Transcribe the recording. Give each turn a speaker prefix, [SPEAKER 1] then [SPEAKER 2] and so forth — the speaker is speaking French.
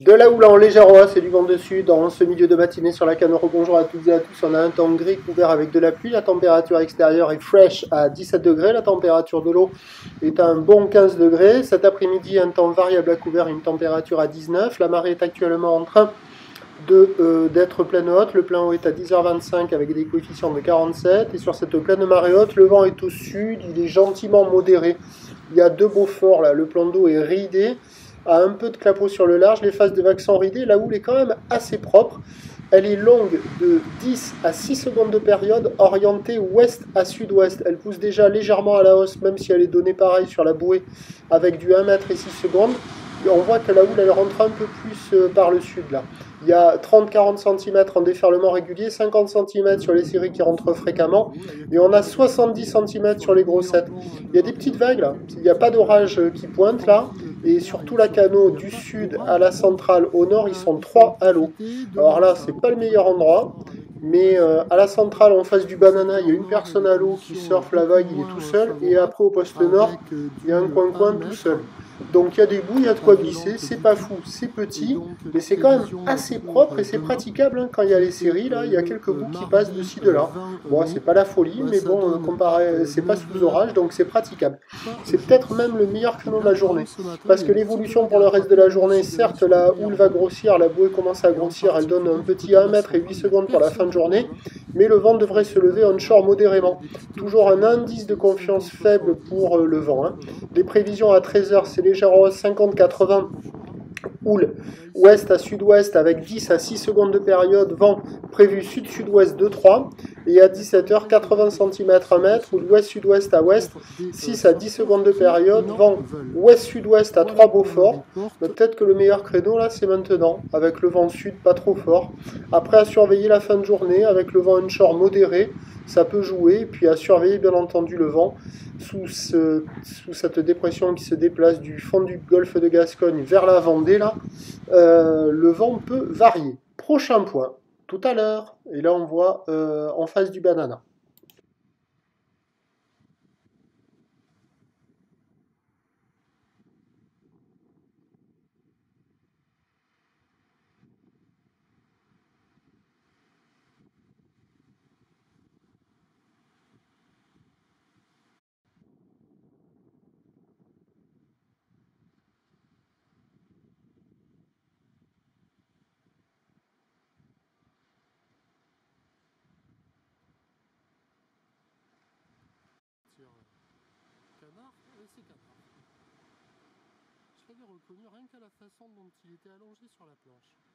[SPEAKER 1] De la houle en légère hausse et du vent de sud en ce milieu de matinée sur la Canoro. Bonjour à toutes et à tous. On a un temps gris couvert avec de la pluie. La température extérieure est fraîche à 17 degrés. La température de l'eau est à un bon 15 degrés. Cet après-midi, un temps variable à couvert, une température à 19. La marée est actuellement en train d'être pleine haute. Le plein haut est à 10h25 avec des coefficients de 47. Et sur cette pleine marée haute, le vent est au sud. Il est gentiment modéré. Il y a deux beaux forts là. Le plan d'eau est ridé, a un peu de clapot sur le large. Les faces de vagues sont ridées. La houle est quand même assez propre. Elle est longue de 10 à 6 secondes de période, orientée ouest à sud-ouest. Elle pousse déjà légèrement à la hausse, même si elle est donnée pareil sur la bouée avec du 1 mètre et 6 secondes. Et on voit que la houle elle rentre un peu plus par le sud là. Il y a 30-40 cm en déferlement régulier, 50 cm sur les séries qui rentrent fréquemment, et on a 70 cm sur les grossettes. Il y a des petites vagues là, il n'y a pas d'orage qui pointe là, et sur tout la canot du sud à la centrale au nord, ils sont 3 à l'eau. Alors là, c'est pas le meilleur endroit, mais à la centrale en face du banana, il y a une personne à l'eau qui surfe la vague, il est tout seul, et après au poste nord, il y a un coin-coin tout seul. Donc il y a des bouts, il y a de quoi glisser, c'est pas fou, c'est petit, mais c'est quand même assez propre et c'est praticable hein. Quand il y a les séries, là, il y a quelques bouts qui passent de ci, de là. Bon, c'est pas la folie, mais bon, comparé, c'est pas sous orage, donc c'est praticable. C'est peut-être même le meilleur créneau de la journée, parce que l'évolution pour le reste de la journée, certes, la houle va grossir, la bouée commence à grossir, elle donne un petit 1 mètre et 8 secondes pour la fin de journée, mais le vent devrait se lever onshore modérément. Toujours un indice de confiance faible pour le vent. Hein. Les prévisions à 13h, c'est légèrement 50-80. Houle ouest à sud-ouest avec 10 à 6 secondes de période, vent prévu sud-sud-ouest 2-3, et à 17h 80 cm 1 mètre, ou ouest-sud-ouest à ouest, 6 à 10 secondes de période, vent ouest-sud-ouest à 3 Beaufort. Mais peut-être que le meilleur créneau là c'est maintenant, avec le vent sud pas trop fort. Après à surveiller la fin de journée avec le vent onshore modéré, ça peut jouer, et puis à surveiller bien entendu le vent sous cette dépression qui se déplace du fond du golfe de Gascogne vers la Vendée, là, le vent peut varier. Prochain point, tout à l'heure, et là on voit en face du banana.
[SPEAKER 2] Canard, c'est Canard. Je l'avais reconnu rien qu'à la façon dont il était allongé sur la planche.